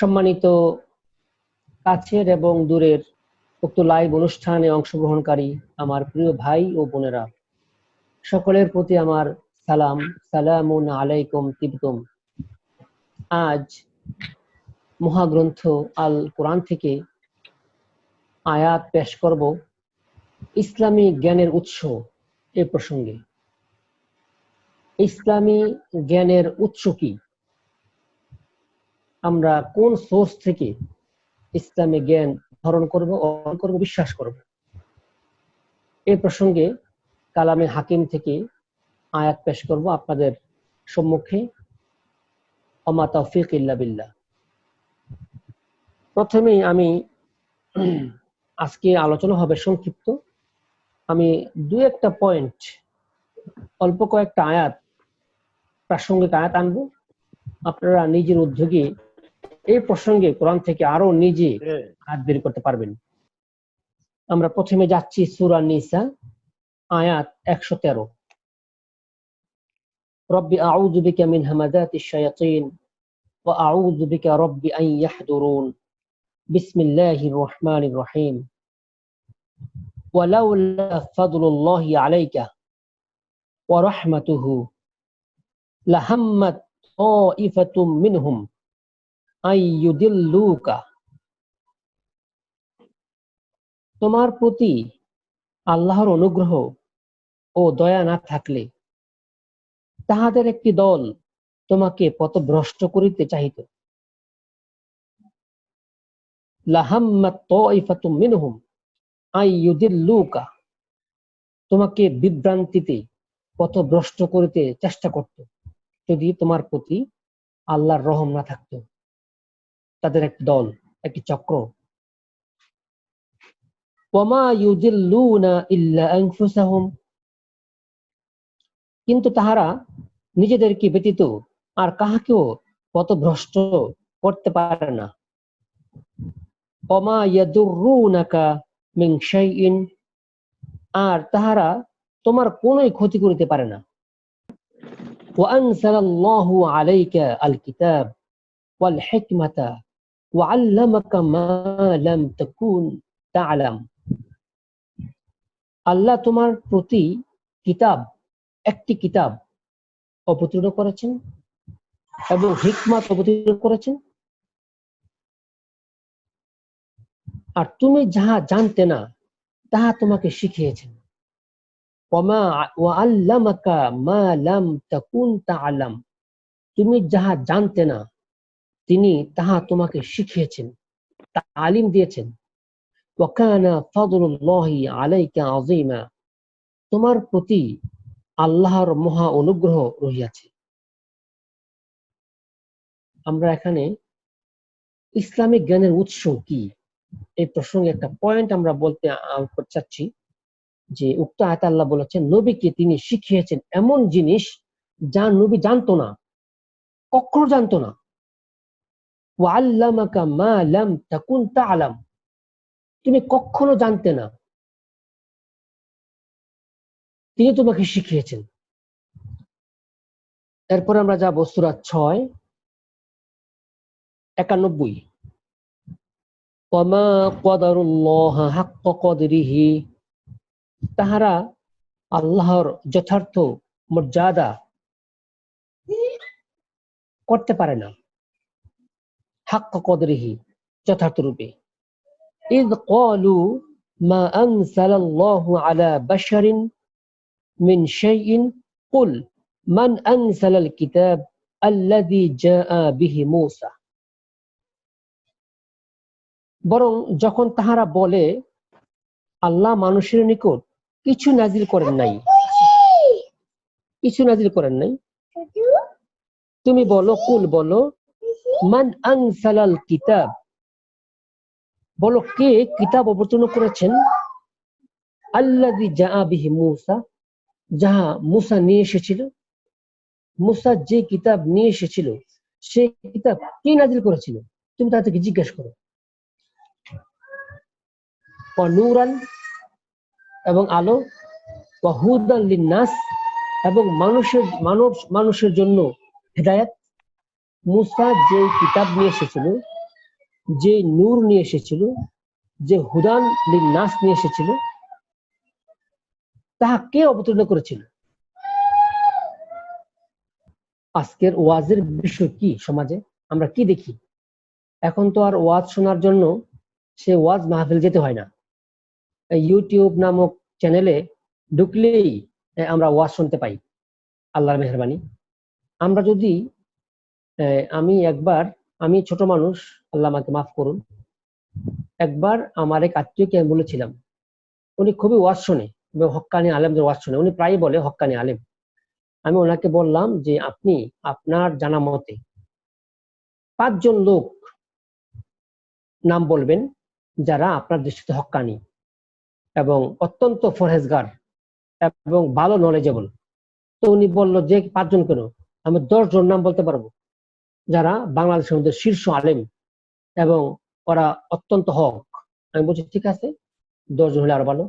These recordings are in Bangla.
সম্মানিত কাছের এবং দূরের উক্ত লাইভ অনুষ্ঠানে অংশগ্রহণকারী আমার প্রিয় ভাই ও বোনেরা, সকলের প্রতি আমার সালাম, সালামুন আলাইকুম তিবতুম। আজ মহাগ্রন্থ আল কোরআন থেকে আয়াত পেশ করব ইসলামী জ্ঞানের উৎস এ প্রসঙ্গে। ইসলামী জ্ঞানের উৎস কি? আমরা কোন সোর্স থেকে ইসলামী জ্ঞান ধারণ করব, অর্জন করব, বিশ্বাস করব? এই প্রসঙ্গে কালামে হাকিম থেকে আয়াত পেশ করব আপনাদের সম্মুখে। ওমা তাওফিক ইল্লা বিল্লাহ। প্রথমেই আমি আজকে আলোচনা হবে সংক্ষিপ্ত। আমি দু একটা পয়েন্ট, অল্প কয়েকটা আয়াত, প্রাসঙ্গিক আয়াত আনবো। আপনারা নিজের উদ্যোগে এই প্রসঙ্গে কোরআন থেকে আরো নিজে আয়াত বের করতে পারবেন। আমরা প্রথমে যাচ্ছি সূরা নিসা, আয়াত 113। রব্বি আউযু বিকা মিন হামাযাতিশ শায়াতিন ওয়া আউযু বিকা রব্বি আন ইয়াহদুরুন। বিসমিল্লাহির রহমানির রহিম। ওয়ালাউলা ফাদলুল্লাহি আলাইকা ওয়া রাহমাতুহু লাহাম্মাত তাইফাতুম মিনহুম আইয়ুদিল্লুকা। তোমার প্রতি আল্লাহর অনুগ্রহ ও দয়া না থাকলে তাহাদের একটি দল তোমাকে পথভ্রষ্ট করিতে চাহিত। লাহাম্মাত তাইফাতুম মিনহুম আইয়ুদিল্লুকা, তোমাকে বিভ্রান্তিতে পথভ্রষ্ট করিতে চেষ্টা করত যদি তোমার প্রতি আল্লাহর রহম না থাকতো। তাদের একটি দল, একটি চক্র। ওয়ামা ইউদিল্লুনা ইল্লা আনফুসাহুম, কিন্তু তাহারা নিজেদেরকে ব্যতীত আর কাহাকেও পথভ্রষ্ট করতে পারে না। ওয়ামা ইয়াদুররুনাকা মিন শাইইন, আর তাহারা তোমার কোনোই ক্ষতি করিতে পারে না। ওয়া আনজালাল্লাহু আলাইকা আল কিতাব ওয়াল হিকমাতা ওয়া আল্লামাকা মা লাম তাকুন তা'লাম। আল্লাহ তোমার প্রতি কিতাব, একটি কিতাব অবতীর্ণ করেছেন এবং হিকমত অবতীর্ণ করেছেন, আর তুমি যাহা জানতে না তাহা তোমাকে শিখিয়েছেন। ওয়া আল্লামাকা মা লাম তাকুন তা'লাম, তুমি যাহা জানতে না তিনি তাহা তোমাকে শিখিয়েছেন, তালিম দিয়েছেন। ওয়া কানা ফাদলুল্লাহি আলাইকা আযীমা, তোমার প্রতি আল্লাহর মহা অনুগ্রহ রহিয়াছে। আমরা এখানে ইসলামিক জ্ঞানের উৎস কি এই প্রসঙ্গে একটা পয়েন্ট আমরা বলতে চাচ্ছি, যে উক্ত আয়াতে আল্লাহ বলেছেন নবীকে তিনি শিখিয়েছেন এমন জিনিস যা নবী জানতো না, কখনো জানতো না। ওয়া আল্লামাকা মা লাম তাকুন তা'লাম, তুমি কখনো জানতে না, তিনি তোমাকে শিখিয়েছেন। এরপর আমরা যাব সূরা 6:91। ওয়ামা কদারুল্লাহ হাক্কা কদরিহি, তাহারা আল্লাহর যথার্থ মর্যাদা করতে পারে না। হাক্কা কদরিহি, যথার্থ রূপে। ইয ক্বালু মা আনজালাল্লাহু আলা বাশারিন মিন শাইইন কুল মান আনজালাল কিতাব আল্লাযী জাআ বিহি মূসা। বরং যখন তাহারা বলে আল্লাহ মানুষের নিকট কিছু নাজিল করেন নাই, তুমি বলো, কুল বলো, মান আনজালাল কিতাব, বলো কে কিতাব অবতীর্ণ করেছেন, আল্লাযী জাআ বিহি মূসা, যাহা মূসা নিয়ে এসেছিল। মূসা যে কিতাব নিয়ে এসেছিল সেই কিতাব কে নাজিল করেছিল, তুমি তাদেরকে জিজ্ঞেস করো। ওয়া নূরান, এবং আলো, ওয়া হুদান লিন-নাস, এবং মানুষের জন্য হেদায়েত। মূসা যে কিতাব নিয়ে এসেছিল যে নূর নিয়ে এসেছিল, যে হুদান লিন-নাস নিয়ে এসেছিল, তাহা কে অবতীর্ণ করেছিল? আজকের ওয়াজের বিষয় কি? সমাজে আমরা কি দেখি? এখন তো আর ওয়াজ শোনার জন্য সে ওয়াজ মাহফিল যেতে হয় না। ইউটিউব নামক চ্যানেলে ঢুকলেই আমরা ওয়াজ শুনতে পাই। আল্লাহর মেহেরবানি। আমরা যদি আমি ছোট মানুষ, আল্লাহ আমাকে মাফ করুন, একবার আমার এক আত্মীয়কে আমি বলেছিলাম, উনি খুবই ওয়াজ শোনে এবং হক্কানি আলেমদের ওয়াজ শোনে, উনি প্রায়ই বলে হক্কানি আলেম। আমি ওনাকে বললাম যে আপনি আপনার জানা মতে 5 জন লোক নাম বলবেন যারা আপনার দৃষ্টিতে হক্কানি এবং অত্যন্ত ফরহেজগার এবং ভালো নলেজেবল। তো উনি বলল যে 5 জন কেন, আমি 10 জন নাম বলতে পারবো যারা বাংলাদেশের মধ্যে শীর্ষ আলেম এবং ওরা অত্যন্ত হক। আমি বলছি ঠিক আছে, 10 জন হলে আরো ভালো।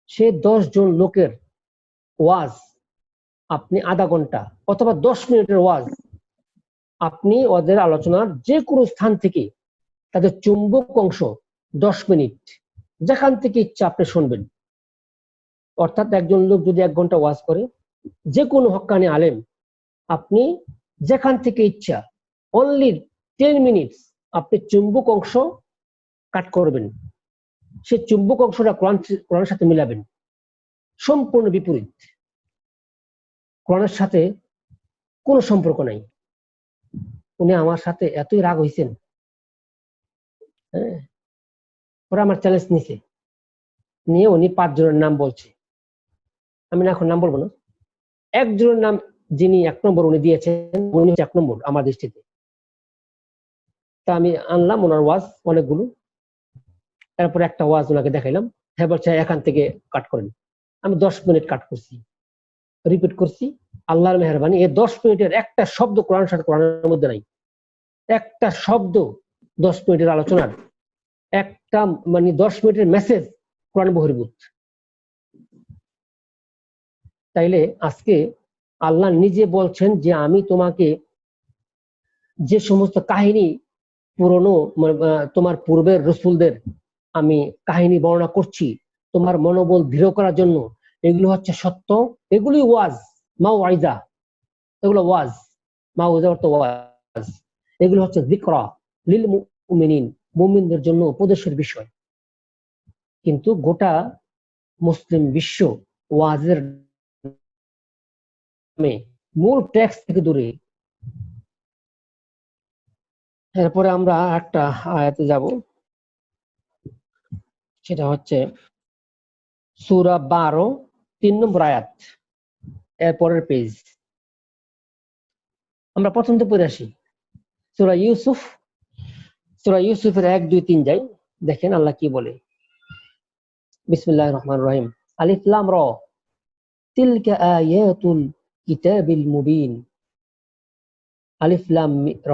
সে 10 জন লোকের ওয়াজ আপনি আধা ঘন্টা অথবা 10 মিনিটের ওয়াজ আপনি ওদের আলোচনার যে কোনো স্থান থেকে তাদের চুম্বক অংশ 10 মিনিট যেখান থেকে ইচ্ছা আপনি শুনবেন। অর্থাৎ একজন লোক যদি 1 ঘন্টা ওয়াজ করে, যে কোনো হক্কানি আলেম আপনি যেখান থেকে ইচ্ছা অনলি 10 মিনিটস আপনি চুম্বক অংশ কাট করবেন, সে চুম্বক অংশটা কোরআনের সাথে মিলাবেন। সম্পূর্ণ বিপরীত, কোরআনের সাথে কোনো সম্পর্ক নাই। উনি আমার সাথে এতই রাগ হয়েছেন, ওরা আমার চ্যালেঞ্জ নিছে, নিয়ে উনি 5 জনের নাম বলছে। আমি না এখন নাম বলবো না। একজনের নাম যিনি 1 নম্বর উনি দিয়েছেন, উনি 1 নম্বর আমার দৃষ্টিতে। তা আমি আনলাম ওনার ওয়াজ অনেকগুলো, তারপরে একটা ওয়াজ ওনাকে দেখাইলাম। হ্যাঁ বলছে এখান থেকে কাট করেন। আমি 10 মিনিট কাট করছি, রিপিট করছি। আল্লাহর মেহেরবানি, এই 10 মিনিটের একটা শব্দ কোরআনের সাথে কোরআনের মধ্যে নাই। একটা শব্দ 10 মিনিটের আলোচনার, একটা 10 মিনিটের মেসেজ কোরআন বহির্ভূত। তাইলে আজকে আল্লাহ নিজে বলছেন যে আমি তোমাকে যে সমস্ত কাহিনী পুরনো তোমার পূর্বের রসুলদের আমি কাহিনী বর্ণনা করছি তোমার মনোবল দৃঢ় করার জন্য, এগুলো হচ্ছে সত্য, এগুলি ওয়াজ, মাওয়াইজা, এগুলো ওয়াজ, মাওয়াইজা অর্থ ওয়াজ, এগুলো হচ্ছে যিকরা লিল মুমিনিন, মুমিনদের জন্য উপদেশের বিষয়। কিন্তু গোটা মুসলিম বিশ্ব ওয়াজের নামে মূল টেক্সট থেকে দূরে। এরপরে আমরা একটা আয়াতে যাব, সেটা হচ্ছে সূরা 12 3 নম্বর আয়াত, এরপরের পেজ। আমরা প্রথম থেকে পড়ে আসি। সূরা ইউসুফের 1 2 3 যাই, দেখেন আল্লাহ কি বলে। বিসমিল্লাহির রহমানির রহিম। আলিফ লাম র, তিলকা আয়াতুল কিতাবিল মুবিন। আলিফ লাম র,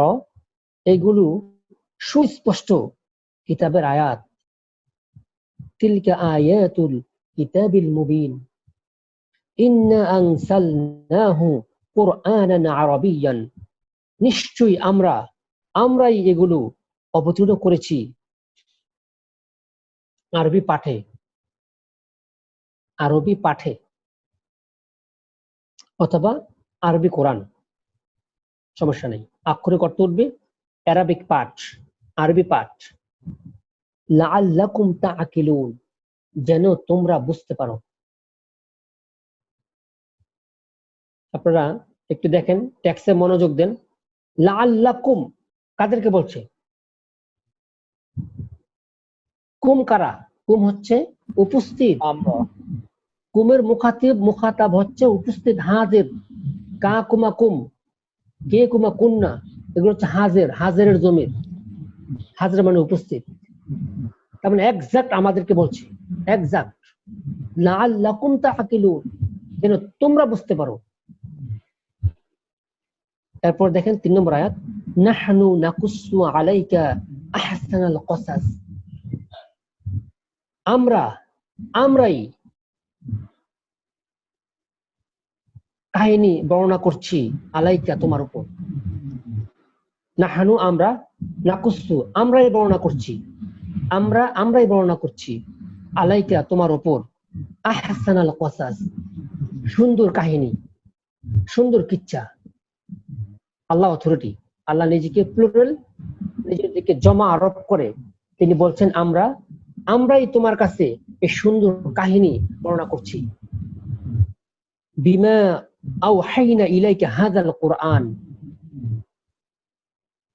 এগুলো সুস্পষ্ট কিতাবের আয়াত। তিলকা আয়াতুল কিতাবিল মুবিন, ইন্না আনসালনাহু কুরআনান আরাবিয়ান, নিশ্চয়ই আমরাই এগুলো অবতীর্ণ করেছি আরবি পাঠে অথবা আরবি কোরআন, সমস্যা নেই। আক্ষরিক অর্থ উঠবে অ্যারাবিক পাঠ, আরবি পাঠ। লাআল্লাকুম তাআকিলুন, যেন তোমরা বুঝতে পারো। আপনারা একটু দেখেন, টেক্সটে মনোযোগ দেন। লাআল্লাকুম কাদেরকে বলছে? কুম কারা? কুম হচ্ছে উপস্থিত, আমরা। কুমের মুখাতাব হচ্ছে উপস্থিত, হাজির। কা কুমা কুম, কে কুমা কুন্না, এগুলো হচ্ছে হাজিরের জমির। হাজির মানে উপস্থিত। তার মানে এক্সাক্ট আমাদেরকে বলছে, এক্সাক্ট। লাআল্লাকুম তাআকিলুন, যেন তোমরা বুঝতে পারো। এরপর দেখেন 3 নম্বর আয়াত, নাহনু নাকুসু আলাইকা আহসানাল কসাস, আমরাই কাহিনী বর্ণনা করছি আলাইকা তোমার উপর। নাহানু আমরা, নাকুসু আমরাই বর্ণনা করছি আলাইকা তোমার উপর আহসানাল কসাস সুন্দর কাহিনী, সুন্দর কিচ্ছা। আল্লাহ অথরিটি, আল্লাহ নিজেকে প্লুরাল, নিজের দিকে জমা আরোপ করে তিনি বলছেন আমরাই তোমার কাছে এই সুন্দর কাহিনী বর্ণনা করছি। বিমা আওহাইনা ইলাইকা হাযাল কুরআন,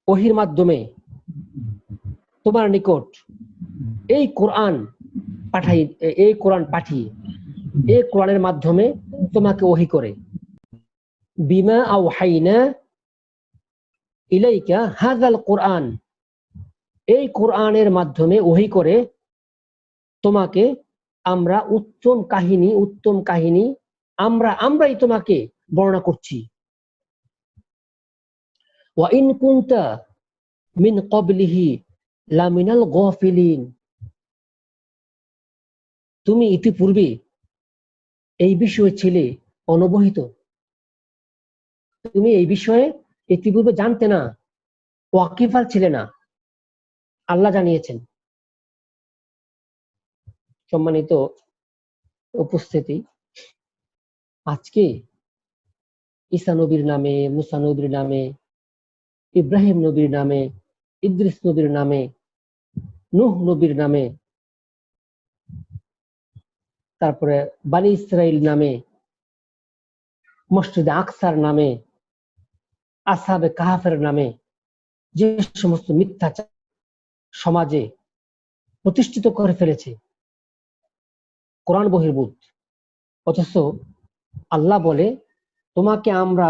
ওহীর মাধ্যমে তোমার নিকট এই কোরআন পাঠিয়ে এই কোরআনের মাধ্যমে তোমাকে ওহী করে। বিমা আওহাইনা ইলাইকা হাযাল কুরআন, এই কোরআনের মাধ্যমে ওহী করে তোমাকে আমরা উত্তম কাহিনী আমরাই তোমাকে বর্ণনা করছি। ওয়া ইন কুনতা মিন ক্বাবলিহি লামিনাল গাফিলিন, তুমি ইতিপূর্বে এই বিষয়ে ছিলে অনবহিত, তুমি এই বিষয়ে ইতিপূর্বে জানতে না, ওয়াকিফাল ছিলে না, আল্লাহ জানিয়েছেন। সম্মানিত উপস্থিতি, আজকে ঈসা নবীর নামে, মুসা নবীর নামে, ইব্রাহিম নবীর নামে, ইদ্রিস নবীর নামে, নূহ নবীর নামে, তারপরে বানি ইসরাইল নামে, মসজিদে আকসার নামে, আসহাবে কাহাফের নামে যে সমস্ত মিথ্যাচার সমাজে প্রতিষ্ঠিত করে ফেলেছে, কোরআন বহির্ভূত, অথচ আল্লাহ বলে তোমাকে আমরা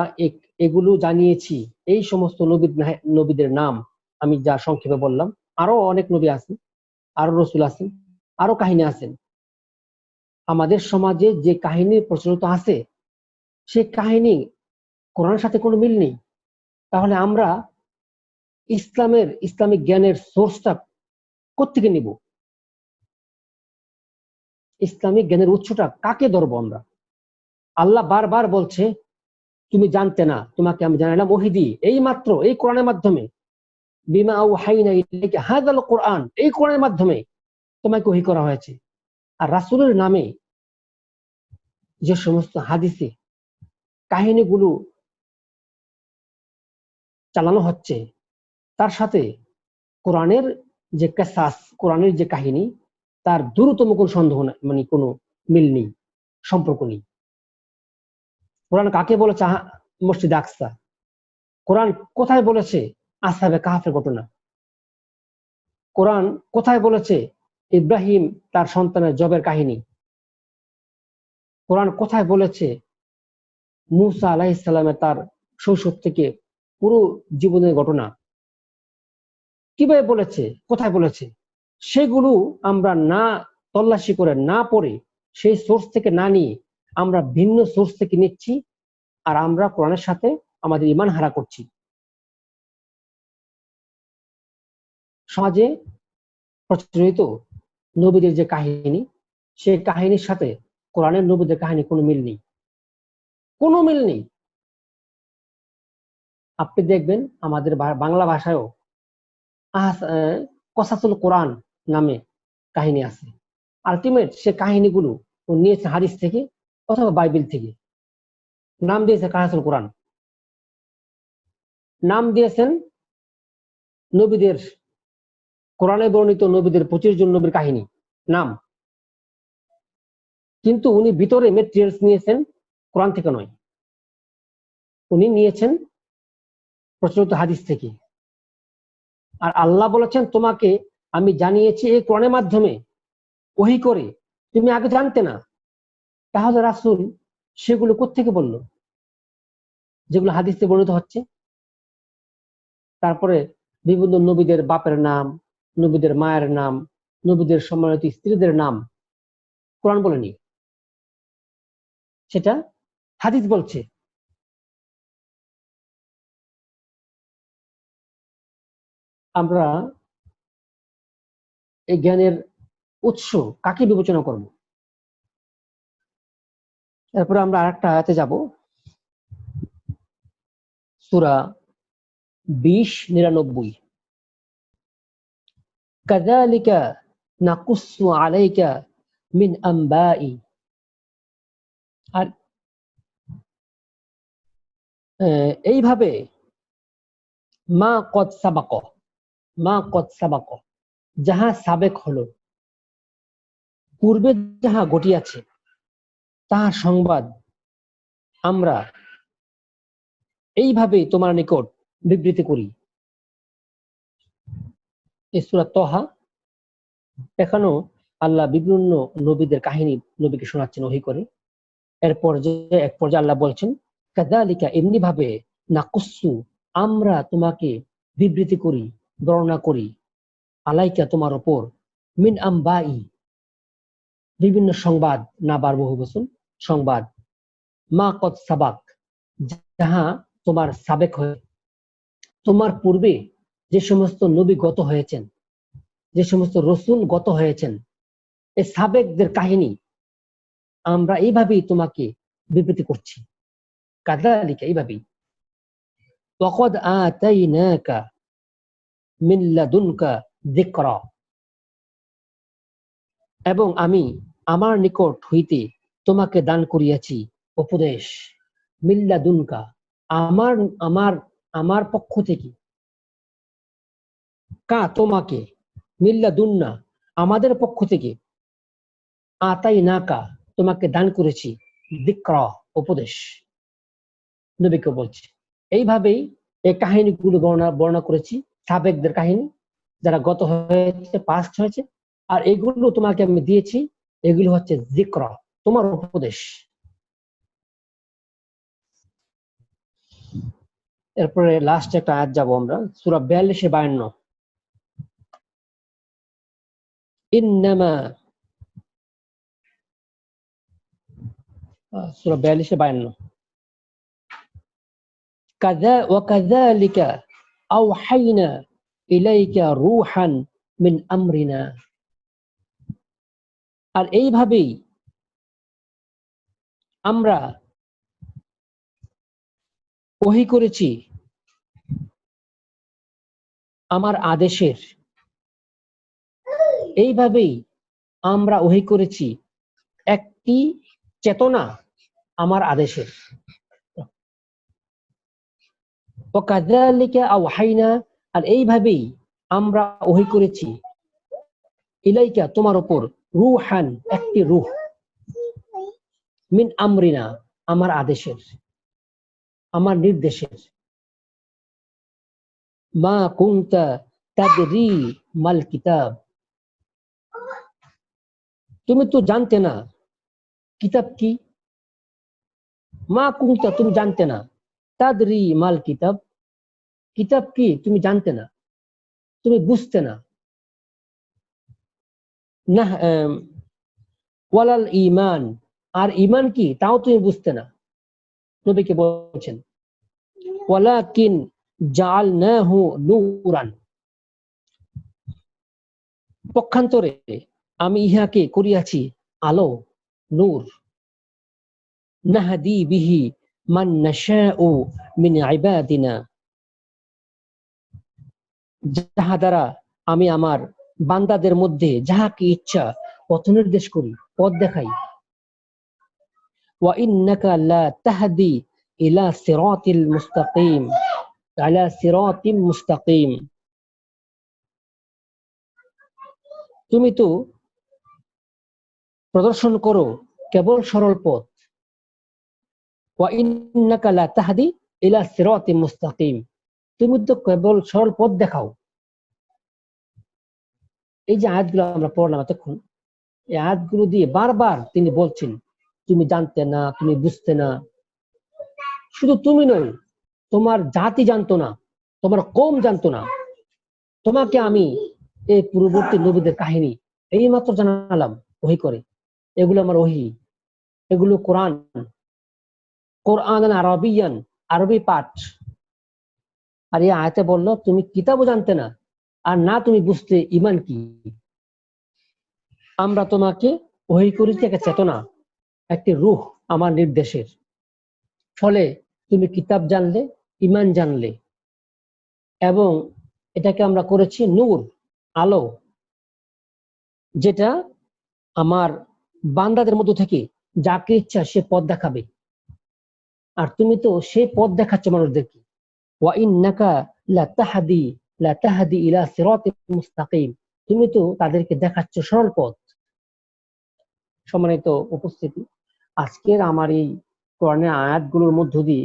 এগুলো জানিয়েছি। এই সমস্ত নবীদের নাম আমি যা সংক্ষেপে বললাম, আরো অনেক নবী আছেন, আরো রসুল আছেন, আরো কাহিনী আছেন। আমাদের সমাজে যে কাহিনী প্রচলিত আছে সে কাহিনী কোরআনের সাথে কোনো মিল নেই। তাহলে আমরা ইসলামিক জ্ঞানের সোর্সটা কোত্থেকে নিব? ইসলামিক জ্ঞানের উৎসটা কাকে ধরবো আমরা? আল্লাহ বারবার বলছে তুমি জানতে না, তোমাকে আমি জানালাম ওহী দিয়ে, এই মাত্র এই কোরআনের মাধ্যমে। বিমা আওহাইনা ইলাইকা হাযাল কুরআন, এই কোরআনের মাধ্যমে তোমাকে ওহী করা হয়েছে। আর রাসূলের নামে যে সমস্ত হাদিসে কাহিনীগুলো চালানো হচ্ছে তার সাথে কোরআনের যে কিসাস, কোরআনের যে কাহিনী, তার দূরতম কোনো সন্দেহ মানে কোনো মিল নেই, সম্পর্ক নেই। কোরআন কাকে বলেছে মসজিদে আকসা? কোরআন কোথায় বলেছে আসহাবে কাহাফের ঘটনা? কোরআন কোথায় বলেছে ইব্রাহিম তার সন্তানের জবের কাহিনী? কোরআন কোথায় বলেছে মূসা আলাইহিস সালামের তার শৈশব থেকে পুরো জীবনের ঘটনা? কিভাবে বলেছে, কোথায় বলেছে? সেগুলো আমরা না তল্লাশি করে, না পড়ে, সেই সোর্স থেকে না নিয়ে আমরা ভিন্ন সোর্স থেকে নিচ্ছি, আর আমরা কোরআনের সাথে আমাদের ঈমান হারা করছি। সমাজে প্রচলিত নবীদের যে কাহিনী, সেই কাহিনীর সাথে কোরআনের নবীদের কাহিনী কোনো মিল নেই, কোনো মিল নেই। আপনি দেখবেন আমাদের বাংলা ভাষায়ও কসাসুল কোরআন নামে কাহিনী আছে। আলটিমেট সে কাহিনীগুলো নিয়েছে হাদিস থেকে অথবা বাইবেল থেকে। নাম দিয়েছে কাসাসুল কোরআন, নাম দিয়েছেন নবীদের, কোরআনে বর্ণিত নবীদের 25 জন নবীর কাহিনী নাম, কিন্তু উনি ভিতরে মেটেরিয়ালস নিয়েছেন কোরআন থেকে নয়, উনি নিয়েছেন প্রচলিত হাদিস থেকে। আর আল্লাহ বলেছেন তোমাকে আমি জানিয়েছি এই কোরআনের মাধ্যমে ওহী করে, তুমি আগে জানতে না। তাহলে রাসূল সেগুলো কোত্থেকে বলল যেগুলো হাদিসে বর্ণিত হচ্ছে? তারপরে বিভিন্ন নবীদের বাপের নাম, নবীদের মায়ের নাম, নবীদের সম্মানিত স্ত্রীদের নাম কোরআন বলেনি, সেটা হাদিস বলছে। আমরা এই জ্ঞানের উৎস কাকে বিবেচনা করব? এরপরে আমরা আরেকটা আয়াতে যাব, সূরা 20-99। কাযালিকা নাকুসসু আলাইকা মিন আম্বাই। আর এইভাবে মা কদ সাবাক, মা কদ সাবাক, যাহা সাবেক হলো, পূর্বে যাহা ঘটিয়াছে তাহার সংবাদ আমরা এইভাবে তোমার নিকট বিবৃতি করি। এই সূরা তহা, এখানেও আল্লাহ বিভিন্ন নবীদের কাহিনী নবীকে শোনাচ্ছেন ওহী করে। এরপর যে এক পর্যায়ে আল্লাহ বলছেন কাযালিকা, এমনি ভাবে নাকুসসু, আমরা তোমাকে বিবৃতি করি, বর্ণনা করি, আলাইকা, তোমার উপর, মিন আম্বাই, বিভিন্ন সংবাদ, নাবার বহু বচন সংবাদ, মা কদ সাবাক, যাহা তোমার সাবেক হয়ে, তোমার পূর্বে যে সমস্ত নবী গত হয়েছেন, যে সমস্ত রসুল গত হয়েছেন, এই সাবেকদের কাহিনী আমরা এইভাবেই তোমাকে বিবৃতি করছি। কাযালিকা, এইভাবেই। ওয়াকাদ আতাইনাকা মিন লাদুনকা যিকরা, এবং আমি আমার নিকট হইতে তোমাকে দান করিয়াছি উপদেশ। মিন লাদুনকা, আমার আমার আমার পক্ষ থেকে, কা, তোমাকে, মিন লাদুন্না, আমাদের পক্ষ থেকে, আতাইনাকা, তোমাকে দান করেছি, যিকরা, উপদেশ। নবীকে বলছে এইভাবেই এই কাহিনীগুলো বর্ণনা করেছি, সাবেকদের কাহিনী যারা গত হয়েছে, পাস্ট হয়েছে, আর এগুলো তোমাকে আমি দিয়েছি, এগুলো হচ্ছে যিকরা, তোমার উপদেশ। এরপরে লাস্ট একটা আয়াত যাব আমরা, সূরা 42-52। ইন্নামা, সূরা 42-52, ওয়াকাযালিকা আওহাইনা ইলাইকা রূহান মিন আমরিনা, আর এইভাবেই আমরা ওহী করেছি আমার আদেশের, এইভাবেই আমরা ওহী করেছি একটি চেতনা আমার আদেশের। ওয়াকাযালিকা আওহাইনা, আর এইভাবেই আমরা ওহী করেছি ইলাইকা, তোমার উপর, রূহান, একটি রূহ, মিন আমরিনা, আমার আদেশের, আমার নির্দেশের। মা কুনতা তাদরি মাল কিতাব, তুমি তো জানতে না কিতাব কি। মা কুনতা, তুমি জানতে না, তাদরি মাল কিতাব, কিতাব কি তুমি জানতে না, তুমি বুঝতে না। না, ওয়ালাল ঈমান, আর ঈমান কি তাও তুমি বুঝতে না। নবীকে বলছেন ওয়ালাকিন জাআলনাহু নূরান, পক্ষান্তরে আমি ইহাকে করিয়াছি আলো, নূর। নাহদি বিহি মান নাশাউ মিন ইবাদিনা, যাহা দ্বারা আমি আমার বান্দাদের মধ্যে যাহাকে ইচ্ছা পথ নির্দেশ করি, পথ দেখাই। ওয়া ইন্নাকা লা তাহদি ইলা সিরাতিল মুস্তাকিম, আলা সিরাতিম মুস্তাকিম, তুমি তো প্রদর্শন করো কেবল সরল পথ। ওয়া ইন্নাকা লা তাহদি ইলা সিরাতিম মুস্তাকিম, তুমি তো কেবল সরল পথ দেখাও। এই যে আয়াতগুলো আমরা পড়লাম এতক্ষণ, এই আয়াতগুলো দিয়ে বারবার তিনি বলছেন তুমি জানতে না, তুমি বুঝতে না। শুধু তুমি নয়, তোমার জাতি জানতো না, তোমার কওম জানতো না। তোমাকে আমি এই পূর্ববর্তী নবীদের কাহিনী এইমাত্র জানালাম ওহী করে। এগুলো আমার ওহী, এগুলো কোরআন, কোরআন আরবিয়ান, আরবি পাঠ। আর এই আয়াতে বললো তুমি কিতাবও জানতে না, আর না তুমি বুঝতে ঈমান কি। আমরা তোমাকে ওহী করেছি একটা চেতনা, একটি রূহ আমার নির্দেশের। ফলে তুমি কিতাব জানলে, ঈমান জানলে, এবং এটাকে আমরা করেছি নূর, আলো। যেটা আমার বান্দাদের মধ্য থেকে যাকে ইচ্ছা সে পথ দেখাবে, আর তুমি তো সেই পথ দেখাচ্ছ মানুষদেরকে। ওয়া ইন্নাকা লাতাহদি ইলা সিরাতিন মুস্তাকিম, তুমি তো তাদেরকে দেখাচ্ছ সরল পথ। সম্মানিত উপস্থিতি, আজকের আমার এই কোরআনের আয়াতগুলোর মধ্য দিয়ে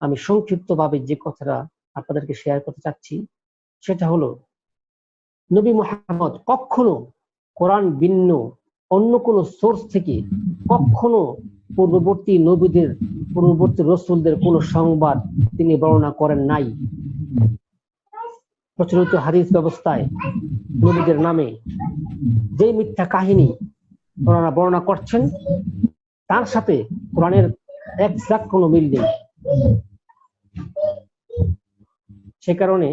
আমি সংক্ষিপ্তভাবে যে কথাটা আপনাদেরকে শেয়ার করতে চাচ্ছি সেটা হলো, নবী মুহাম্মদ কখনো কোরআন ভিন্ন অন্য কোন সোর্স থেকে কখনো পূর্ববর্তী নবীদের, পূর্ববর্তী রসুলদের কোন সংবাদ তিনি বর্ণনা করেন নাই। প্রচলিত হাদিস ব্যবস্থায় নবীদের নামে যে মিথ্যা কাহিনী বর্ণনা করছেন তার সাথে কোরআনের এক্সাক্ট কোনো মিল নেই। সে কারণে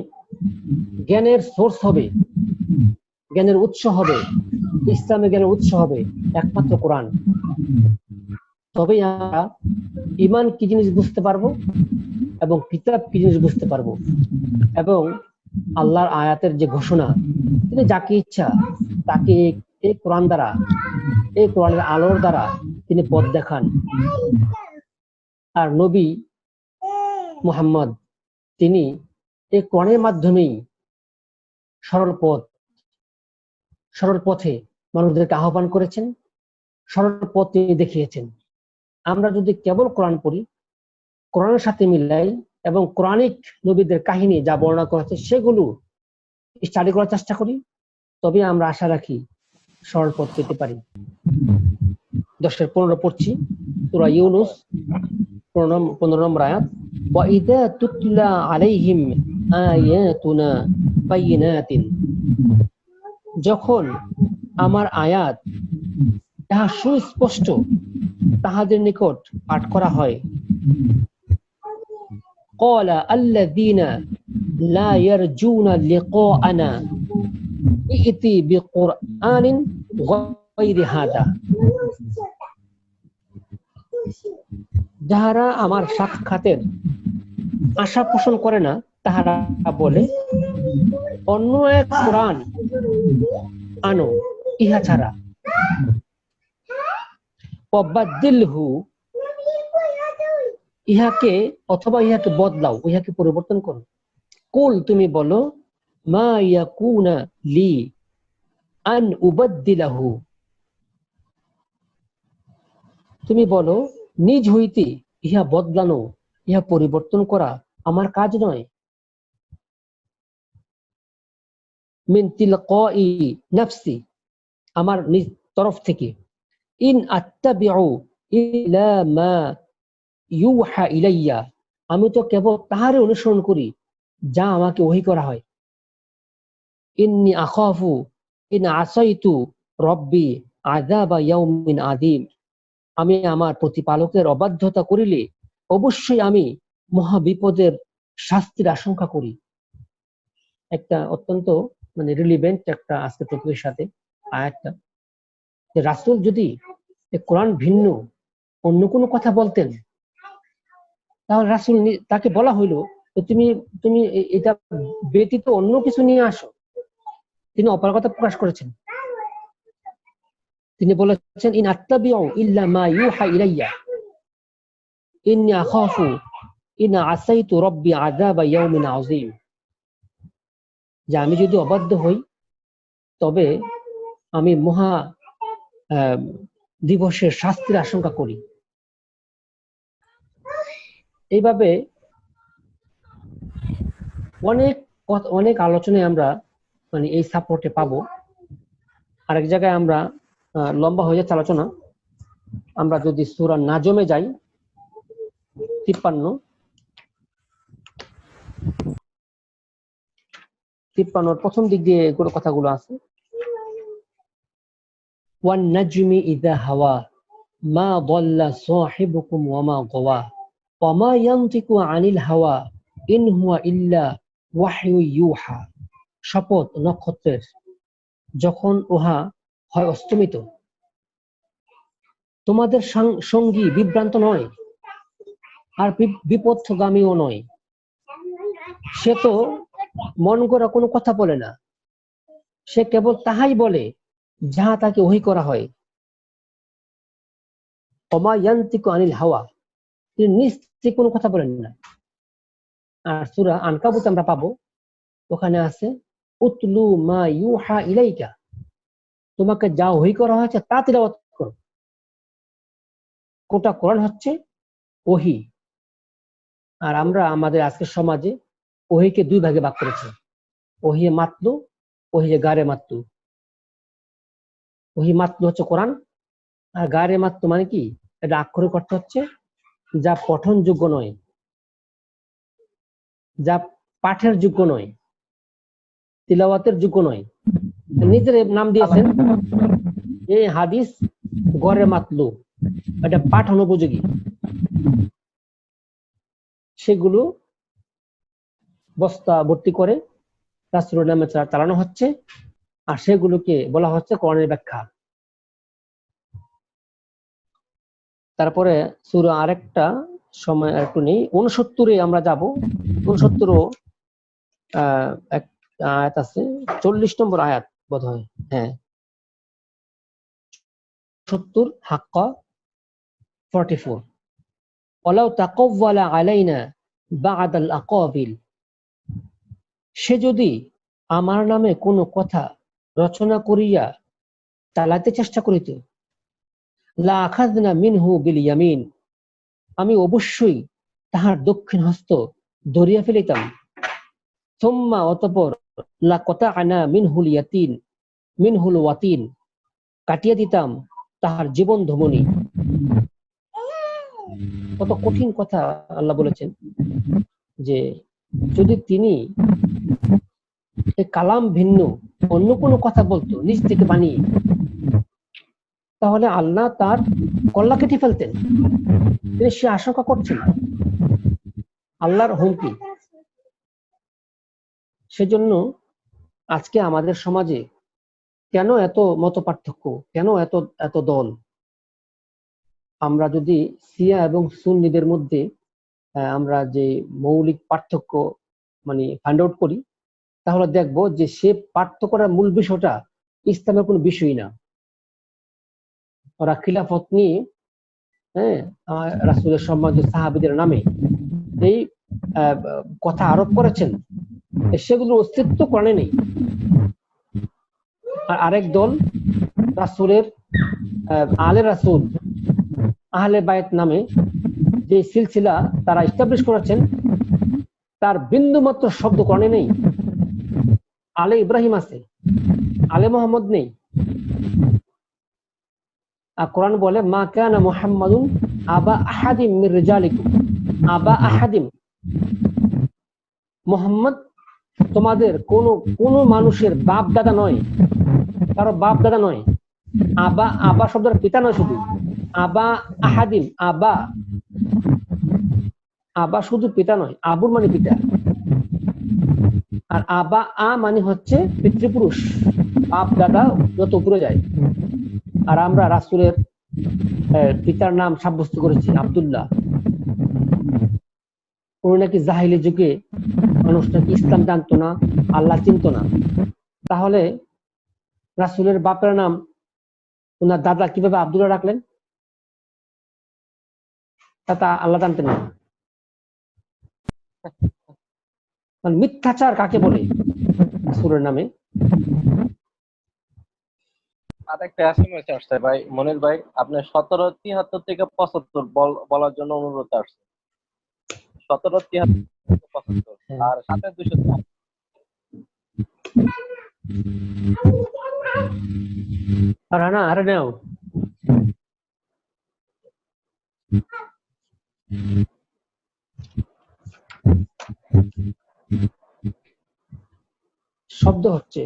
জ্ঞানের সোর্স হবে, জ্ঞানের উৎস হবে, ইসলামের জ্ঞানের উৎস হবে একমাত্র কোরআন। তবে আমরা ঈমান কি জিনিস বুঝতে পারবো এবং কিতাব কি জিনিস বুঝতে পারবো, এবং আল্লাহর আয়াতের যে ঘোষণা, তিনি যাকে ইচ্ছা তাকে এই কোরআন দ্বারা, এই কোরআনের আলোর দ্বারা তিনি পথ দেখান। আর নবী মুহাম্মদ তিনি এই কোরআনের মাধ্যমেই সরল পথে মানুষদেরকে আহ্বান করেছেন, সরল পথ তিনি দেখিয়েছেন। আমরা যদি কেবল কোরআন পড়ি, কোরআনের সাথে মিলাই এবং কোরআনিক নবীদের কাহিনী যা বর্ণনা করা হচ্ছে সেগুলো স্টাডি করার চেষ্টা করি, তবে আমরা আশা রাখি সরল পথ পেতে পারি। 10-15 পড়ছি, সূরা ইউনূস 15 নম্বর আয়াত। ওয়া ইযা তুতলা আলাইহিম আয়াতুনা বাইয়িনাতিন, যখন আমার আয়াত তাহা সুস্পষ্ট তাহাদের নিকট পাঠ করা হয়, ক্বালা আল্লাযীনা লা ইয়ারজুনা লিকাআনা ইতি বিকুরআনিন গায়রি হাদা, যাহারা আমার সাক্ষাতের আশা পোষণ করে না তাহারা বলে, অন্য এক কোরআন আনো ইহা ছাড়া। ওয়াবাদদিলহু, ইহাকে অথবা ইহাকে বদলাও, ইহাকে পরিবর্তন করো। কুল, তুমি বলো, মা ইয়াকুনা লি আন উবাদদিলাহু, তুমি বলো নিজ হইতে ইহা বদলানো, ইহা পরিবর্তন করা আমার কাজ নয়। মিন তিলকাই নাফসি, আমার নিজ তরফ থেকে। ইন আত্তাবিউ ইলা মা ইউহা ইলাইয়া, আমি তো কেবল তাহারে অনুসরণ করি যা আমাকে ওহী করা হয়। ইন্নী আখাফু ইন আসাইতু রব্বি আযাবা ইয়াউমিন আযীম, আমি আমার প্রতিপালকের অবাধ্যতা করিলে অবশ্যই আমি মহা বিপদের শাস্তির আশঙ্কা করি। একটা অত্যন্ত রিলিভেন্ট একটা আজকে টপিকের সাথে আয়াতটা, যে রাসূল যদি কোরআন ভিন্ন অন্য কোনো কথা বলতেন, তাহলে রাসূল তাকে বলা হইলো তুমি তুমি এটা ব্যতীত অন্য কিছু নিয়ে আসো। তিনি অপারগতা প্রকাশ করেছেন। তিনি বলেছেন, ইন আত্তাবিউ ইল্লা মা ইউহা ইলাইয়া ইন্নী আখাফু ইন আসাইতু রব্বি আযাবা ইয়াউমিন আযীম, যে আমি যদি অবাধ্য হই তবে আমি মহা দিবসের শাস্তির আশঙ্কা করি। এইভাবে অনেক আলোচনায় আমরা এই সাপোর্টে পাবো। আরেক জায়গায় আমরা লম্বা হয়ে যাচ্ছে আলোচনা, আমরা যদি সূরা নাজমে যাই 53 প্রথম দিক দিয়ে এগুলো কথাগুলো আছে। ওয়ান নাজমি ইযা হাওয়া মা দাল্লা সাহিবুকুম ওয়া মা গাওয়া ওয়া মা ইয়ানতিকু আনিল হাওয়া ইন হুয়া ইল্লা ওয়াহয়ু ইউহা, শপথ নক্ষত্রের, যখন উহা হয় অস্তমিত, তোমাদের সঙ্গী বিভ্রান্ত নয় আর বিপথগামীও নয়। সে তো মন গড়া কোনো কথা বলে না, সে কেবল তাহাই বলে যাহা তাকে ওহী করা হয়, ওমা ইয়ান্তিকু আনিল হাওয়া, তিনি নিজ থেকে কোনো কথা বলেন না। আর সূরা আনকাবুত আমরা পাবো, ওখানে আছে উতলু মা ইউহা ইলাইকা, তোমাকে যা ওহী করা হয়েছে তা তিলাওয়াত করো। কোটা কোরআন হচ্ছে ওহী। আর আমরা আমাদের আজকের সমাজে ওহীকে দুই ভাগে ভাগ করেছি, ওহী মাতলু, ওহী গারে মাতলু। ওহী মাতলু হচ্ছে কোরআন, আর গারে মাতলু মানে কি, এটা আক্ষরিক অর্থ হচ্ছে যা পঠনযোগ্য নয়, যা পাঠের যোগ্য নয়, তিলাওয়াতের যোগ্য নয়। নিজের নাম দিয়েছেন এই হাদিস গরে মাতলু, এটা পাঠ অনুপযোগী। সেগুলো বস্তা ভর্তি করে রাসূলের নামে চালানো হচ্ছে, আর সেগুলোকে বলা হচ্ছে কোরআনের ব্যাখ্যা। তারপরে সূরা আরেকটা সময় একটু নেই, 69-এ আমরা যাব। 69-ও এক আয়াত আছে, 40 নম্বর আয়াত বোধহয়, হ্যাঁ 70 হাক্কা 44, ওয়ালাউ তাকাওয়ালা আলাইনা বা'দাল আকাবিল, সে যদি আমার নামে কোনো কথা রচনা করিয়া চালাতে চেষ্টা করিত, লা আখাযনা মিনহু বিল ইয়ামিন, আমি অবশ্যই তাহার দক্ষিণ হস্ত ধরিয়া ফেলিতাম। সুম্মা, অতঃপর লা কাতা'না মিনহুল ওয়াতিন, কাটিয়ে দিতাম তাহার জীবন ধমনী। কত কঠিন কথা আল্লাহ বলেছেন, যে যদি তিনি কালাম ভিন্ন অন্য কোনো কথা বলতো নিজ থেকে বানিয়ে, তাহলে আল্লাহ তার কল্লা কেটে ফেলতেন। তিনি সে আশঙ্কা করছেন, আল্লাহর হুমকি। সেজন্য আজকে আমাদের সমাজে কেন এত মত পার্থক্য, কেন এত এত দল? আমরা যদি শিয়া এবং সুন্নিদের মধ্যে আমরা যে মৌলিক পার্থক্য মানে ফাইন্ড আউট করি, তাহলে দেখবো যে সে পার্থক্য করার মূল বিষয়টা ইসলামের কোনো বিষয়ই না। ওরা খিলাফত নিয়ে, হ্যাঁ, রাসূলের সম্মানিত সাহাবীদের নামে এই কথা আরোপ করেছেন, সেগুলোর অস্তিত্ব কোরআনে নেই। আর আরেক দল রাসূলের আলে রাসূল, আহলে বায়ত নামে যে সিলসিলা তারা এস্টাবলিশ করেছেন, তার বিন্দু মাত্র শব্দ কোরআনে নেই। আলে ইব্রাহিম আছে, আলে মোহাম্মদ নেই। আর কোরআন বলে মা কানা মুহাম্মাদুন আবা আহাদিম মির রিজালিকুম, আবা আহাদিম, মুহাম্মদ তোমাদের কোন মানুষের বাপ দাদা নয়, কারো বাপ দাদা নয়। আবা, আবা শব্দের পিতা নয় শুধু, আবা আহাদিম, আবা, আবা শুধু পিতা নয়, আবুর মানে পিতা। আর আবা আ মানে হচ্ছে পিতৃপুরুষ, বাপ দাদা যত উপরে যায়। আর আমরা রাসূলের পিতার নাম সাব্যস্ত করেছি আব্দুল্লাহ। উনি নাকি জাহিলি যুগে মানুষ নাকি ইসলাম জানতো না, আল্লাহ চিনতো না। তাহলে রাসূলের বাপের নাম ওনার দাদা কিভাবে আব্দুল্লাহ রাখলেন? তা আল্লাহ জানতেন না। মিথ্যাচার কাকে বলে রাসূলের নামে? আরেকটা এসএমএস আসছে ভাই, মনির ভাই, আপনার 1773 থেকে 75 বলার জন্য অনুরোধ আসছে। 1773 থেকে 75 আর সাথে 204। রানা আরে নাও। শব্দ হচ্ছে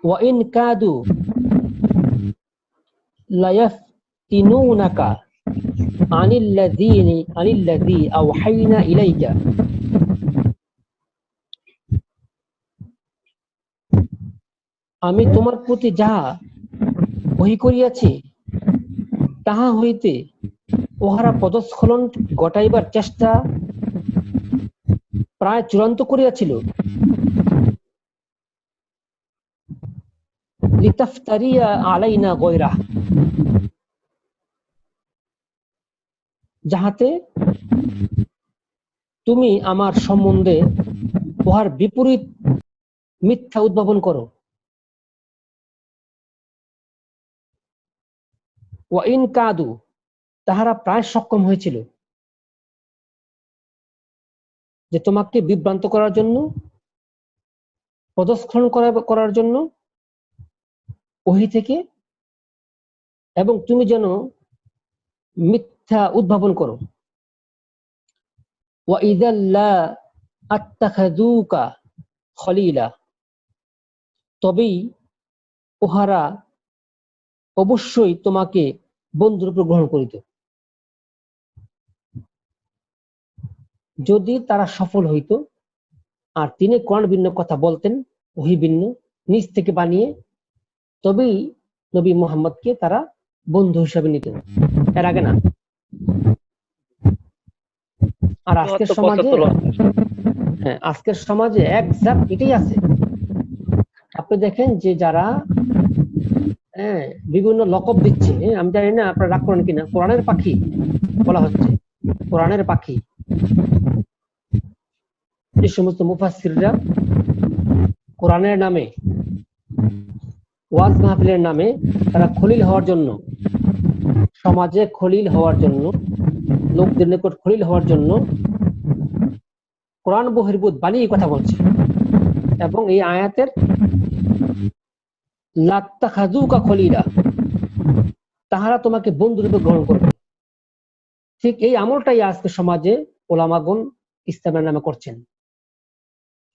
ওয়াইন কাদু লায়াফতিনুনাকা আনিল্লাযী আওহাইনা ইলাইকা, আমি তোমার প্রতি যাহা ওহী করিয়াছি তাহা হইতে উহারা পদস্খলন ঘটাইবার চেষ্টা প্রায় চূড়ান্ত করিয়াছিল। লিতাফতারিয়া আলাইনা গায়রা, যাহাতে তুমি আমার সম্বন্ধে উহার বিপরীত মিথ্যা উদ্ভাবন করো। ওয়া ইন কাদু, তাহারা প্রায় সক্ষম হয়েছিল যে তোমাকে বিভ্রান্ত করার জন্য, পদস্খলন করার জন্য ওহী থেকে, এবং তুমি যেন মিথ্যা উদ্ভাবন করো। ওয়া ইযা লা আত্তাখাযুকা খলিলা, তবেই উহারা অবশ্যই তোমাকে বন্ধুরূপে গ্রহণ করিত। যদি তারা সফল হইত আর তিনি কোরআন ভিন্ন কথা বলতেন, ওহী ভিন্ন, নিজ থেকে বানিয়ে, তবেই নবী মুহাম্মদকে তারা বন্ধু হিসাবে নিত, এর আগে না। আর আজকের সমাজে, হ্যাঁ, আজকের সমাজে একজাক্ট এটাই আছে। আপনি দেখেন যে যারা বিভিন্ন লকব দিচ্ছে, আমি জানি না আপনারা রাগ করেন কিনা, কোরআনের পাখি বলা হচ্ছে, কোরআনের পাখি। যে সমস্ত মুফাসসিররা কোরআনের নামে, ওয়াজ মাহফিলের নামে তারা খলিল হওয়ার জন্য, সমাজে খলিল হওয়ার জন্য, লোকদের নিকট খলিল হওয়ার জন্য কোরআন বহির্ভূত বানিয়ে কথা বলছে, এবং এই আয়াতের লাত্তাখাযুকা খলিলা, তাহারা তোমাকে বন্ধুরূপে গ্রহণ করবে। ঠিক এই আমলটাই আজকে সমাজে ওলামাগণ ইসলামের নামে করছেন।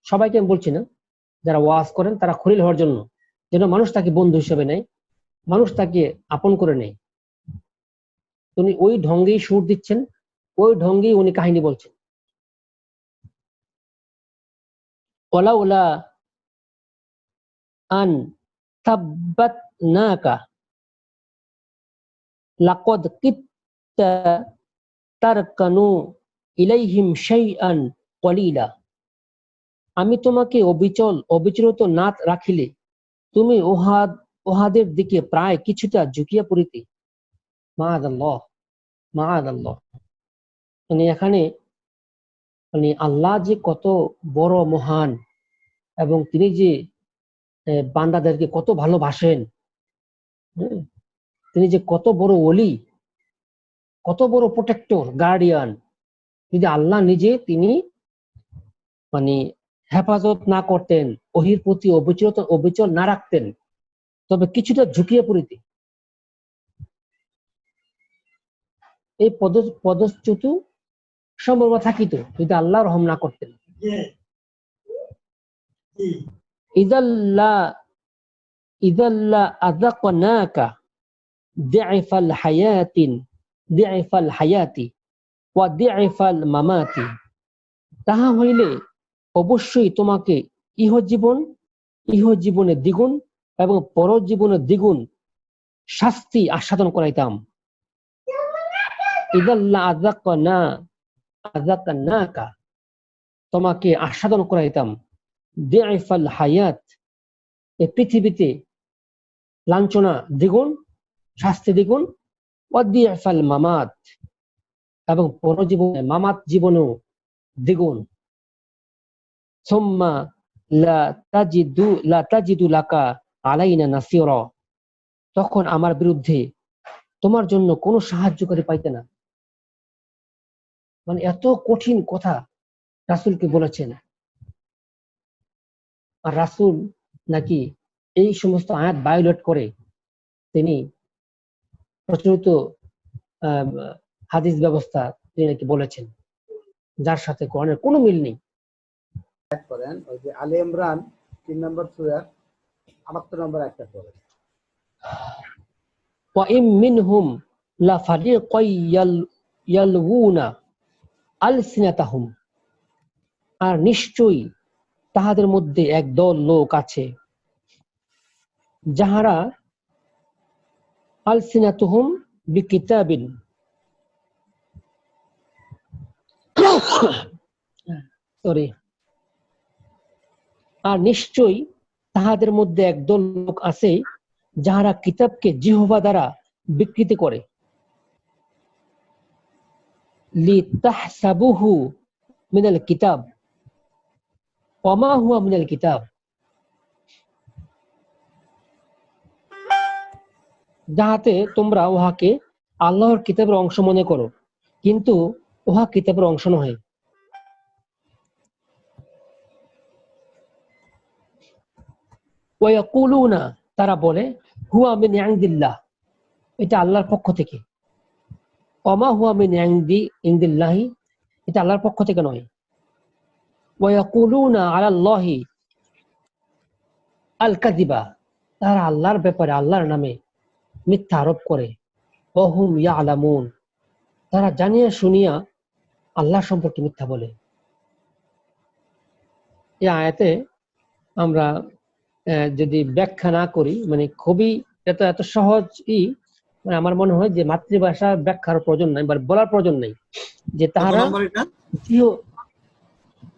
সবাইকে আমি বলছি না, যারা ওয়াজ করেন তারা খলিল হওয়ার জন্য, যেন মানুষ তাকে বন্ধু হিসেবে নেয়, মানুষ তাকে আপন করে নেয়। উনি ওই ঢঙ্গেই সুর দিচ্ছেন, ওই ঢঙ্গেই উনি কাহিনী বলছেন। ওয়ালাউলা আন সাব্বাতনাকা লাকাদ কিত্তা তারকানু ইলাইহিম শাইআন কলিলা, আমি তোমাকে অবিচলিত না রাখিলে তুমি উহাদের দিকে প্রায় কিছুটা ঝুঁকিয়া পড়িতে। মাআযাল্লাহ, মাআযাল্লাহ। মানে এখানে মানে আল্লাহ যে কত বড় মহান, এবং তিনি যে বান্দাদেরকে কত ভালোবাসেন, তিনি যে কত বড় ওলি, কত বড় প্রোটেক্টর, গার্ডিয়ান। যদি আল্লাহ নিজে তিনি মানে হেফাজত না করতেন, ওহির প্রতি অবিচল না রাখতেন, তবে কিছুটা ঝুঁকিয়ে পড়িতে। এই পদচ্যুত সম্ভব থাকিত যদি আল্লাহ রহম না করতেন। ইযাল্লা আযাকনাকা দি'ফাল হায়াতি ওয়া দি'ফাল মামাতি, তাহা হইলে অবশ্যই তোমাকে ইহজীবনে দ্বিগুণ এবং পরজীবনে দ্বিগুণ শাস্তি আস্বাদন করাইতাম। ইযাল্লা আযাকনাকা, তোমাকে আস্বাদন করাইতাম দি'ফাল হায়াত, এই পৃথিবীতে লাঞ্ছনা দ্বিগুণ, শাস্তি দ্বিগুণ, ওয়া দি'ফাল মামাত, এবং পরজীবনে মামাত জীবনেও দ্বিগুণ। সুম্মা লা তাজিদু লাকা আলাইনা নাসিরা, তখন আমার বিরুদ্ধে তোমার জন্য কোনো সাহায্যকারী পাইতে না। মানে এত কঠিন কথা রাসূলকে বলেছেন, আর রাসূল নাকি এই সমস্ত আয়াত ভায়োলেট করে তিনি প্রচলিত হাদিস ব্যবস্থা তিনি নাকি বলেছেন, যার সাথে কোরআনের কোনো মিল নেই। করেন ওই যে আলে ইমরান 3 নম্বর সূরা 78 নম্বর আয়াতটা পড়েন। ওয়া ইম মিনহুম লা ফারিকাই ইয়ালউনা আলসিনাতাহুম, আর নিশ্চয়ই তাহাদের মধ্যে এক দল লোক আছে যাহারা আলসিনাতুহুম বিকিতাবিন, আর নিশ্চয়ই তাহাদের মধ্যে একদল লোক আছে যাহারা কিতাবকে জিহ্বা দ্বারা বিকৃতি করে, লিতাহসাবুহু মিনাল কিতাব ওয়া মা হুয়া মিনাল কিতাব, যাহাতে তোমরা উহাকে আল্লাহর কিতাবের অংশ মনে করো, কিন্তু উহা কিতাবের অংশ নহে। ওয়া ইয়াকুলুনা, তারা বলে, হুয়া মিন ইনদিল্লাহ, এটা আল্লাহর পক্ষ থেকে। ওয়া মা হুয়া মিন ইনদিল্লাহি, এটা আল্লাহর পক্ষ থেকে নয়। ওয়া ইয়াকুলুনা আলাল্লাহি আল কাযিবা, তারা আল্লাহর ব্যাপারে আল্লাহর নামে মিথ্যা আরোপ করে। ওয়া হুম ইয়ালামুন, তারা জানিয়া শুনিয়া আল্লাহ সম্পর্কে মিথ্যা বলে। এই আয়াতে আমরা যদি ব্যাখ্যা না করি, মানে খুবই এত সহজই, মানে আমার মনে হয় যে মাতৃভাষা ব্যাখ্যার প্রয়োজন নাই বা বলার প্রয়োজন নাই, যে তাহারা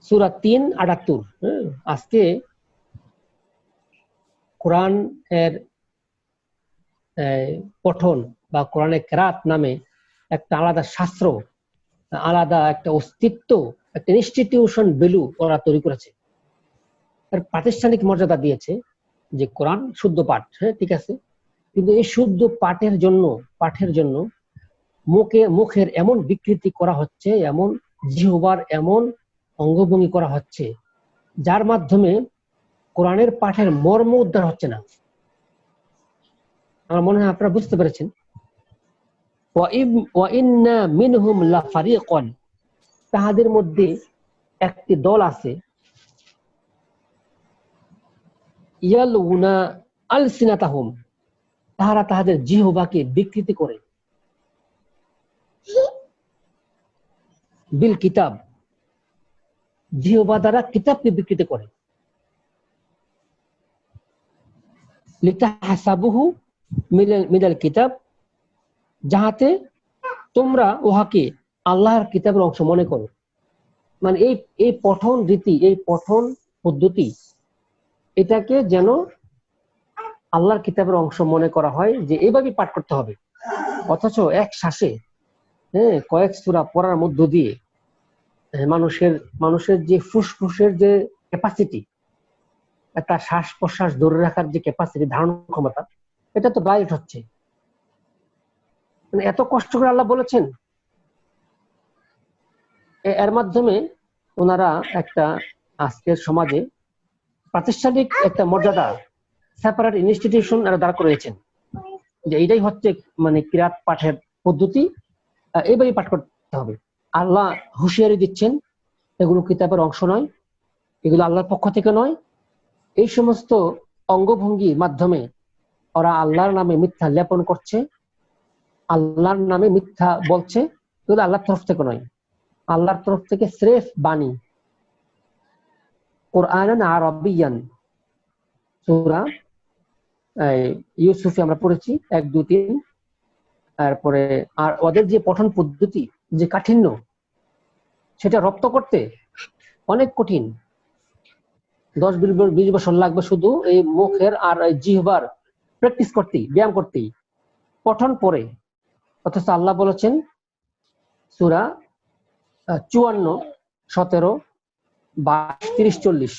সূরা 3:78। আজকে কোরআন এর পঠন বা কোরআনের কেরাত নামে একটা আলাদা শাস্ত্র, আলাদা একটা অস্তিত্ব, একটা ইনস্টিটিউশন ভ্যালু ওরা তৈরি করেছে। তার প্রাতিষ্ঠানিক মর্যাদা দিয়েছে যে কোরআন শুদ্ধ পাঠ, হ্যাঁ ঠিক আছে, কিন্তু এই শুদ্ধ পাঠের জন্য মুখের এমন বিকৃতি করা হচ্ছে, এমন জিহ্বার এমন অঙ্গভঙ্গি করা হচ্ছে, যার মাধ্যমে কোরআনের পাঠের মর্ম উদ্ধার হচ্ছে না। আমার মনে হয় আপনারা বুঝতে পেরেছেন। ওয়া ইন্না মিনহুম লাফারিকান, তাহাদের মধ্যে একটি দল আছে, ইয়ালউনা আলসিনাতাহুম, তাহারা তাহাদের জিহ্বাকে বিকৃতি করে, বিল কিতাব, জিহ্বা দ্বারা কিতাবকে বিকৃতি করে, লিতাহসাবুহু মিনাল কিতাব, যাহাতে তোমরা উহাকে আল্লাহর কিতাবের অংশ মনে করো। মানে এই পঠন রীতি, এই পঠন পদ্ধতি, এটাকে যেন আল্লাহর কিতাবের অংশ মনে করা হয়, যে এইভাবে পাঠ করতে হবে। অথচ এক শ্বাসে কয়েক সূরা পড়ার মধ্য দিয়ে মানুষের যে ফুসফুসের যে ক্যাপাসিটি, একটা শ্বাস প্রশ্বাস ধরে রাখার যে ক্যাপাসিটি, ধারণ ক্ষমতা, এটা তো ডাইরেক্ট হচ্ছে। মানে এত কষ্ট করে আল্লাহ বলেছেন, এর মাধ্যমে ওনারা একটা আজকের সমাজে প্রাতিষ্ঠানিক একটা মর্যাদা, সেপারেট ইনস্টিটিউশন এরা দাঁড় করেছেন, যে এইটাই হচ্ছে মানে কিরাত পাঠের পদ্ধতি, এইভাবেই পাঠ করতে হবে। আল্লাহ হুঁশিয়ারি দিচ্ছেন, এগুলো কিতাবের অংশ নয়, এগুলো আল্লাহর পক্ষ থেকে নয়। এই সমস্ত অঙ্গভঙ্গির মাধ্যমে ওরা আল্লাহর নামে মিথ্যা লেপন করছে, আল্লাহর নামে মিথ্যা বলছে, এগুলো আল্লাহর তরফ থেকে নয়, আল্লাহর তরফ থেকে স্রেফ বাণী। কোরআনান আরাবিয়ান, সূরা ইউসুফে আমরা পড়েছি 1, 2, 3। তারপরে আর ওদের যে পঠন পদ্ধতি, যে কাঠিন্য, সেটা রপ্ত করতে অনেক কঠিন। 10-20 বছর লাগবে শুধু এই মুখের আর জিহ্বার প্র্যাকটিস করতেই, ব্যায়াম করতেই, পঠন পরে। অথচ আল্লাহ বলেছেন সূরা 54, 17, 22, 30, 40,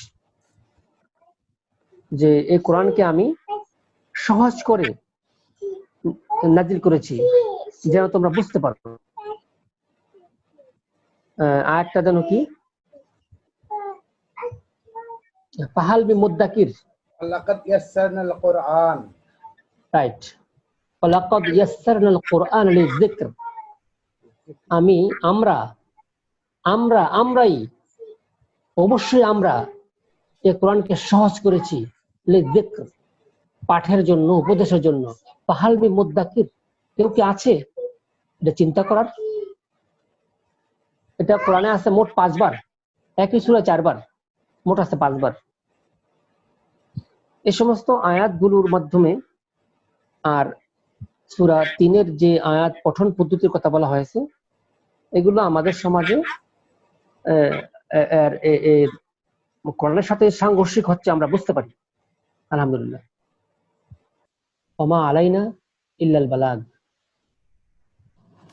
যে এই কোরআনকে আমি সহজ করে নাজিল করেছি যেন তোমরা বুঝতে পারো। আয়াতটা যেন কি, ফাহাল বিমুদ্দাকির, লাকাদ ইয়াসসারনাল কুরআন, রাইট, লাকাদ ইয়াসসারনাল কুরআন লিযিকর, আমরাই অবশ্যই আমরা এই কোরআনকে সহজ করেছি, লিযিকর, পাঠের জন্য, উপদেশের জন্য। ফাহাল বিমুদ্দাকির, কেউ কি আছে এটা চিন্তা করার? এটা কোরআনে আছে মোট 5 বার, একই সূরা 4 বার, মোট আছে 5 বার। এই সমস্ত আয়াতগুলোর মাধ্যমে, আর সূরা 3-এর যে আয়াত পঠন পদ্ধতির কথা বলা হয়েছে, এগুলো আমাদের সমাজে কোরআনের সাথে সাংঘর্ষিক হচ্ছে, আমরা বুঝতে পারি। আলহামদুলিল্লাহ। ওমা আলাইনা ইল্লাল বালাগ।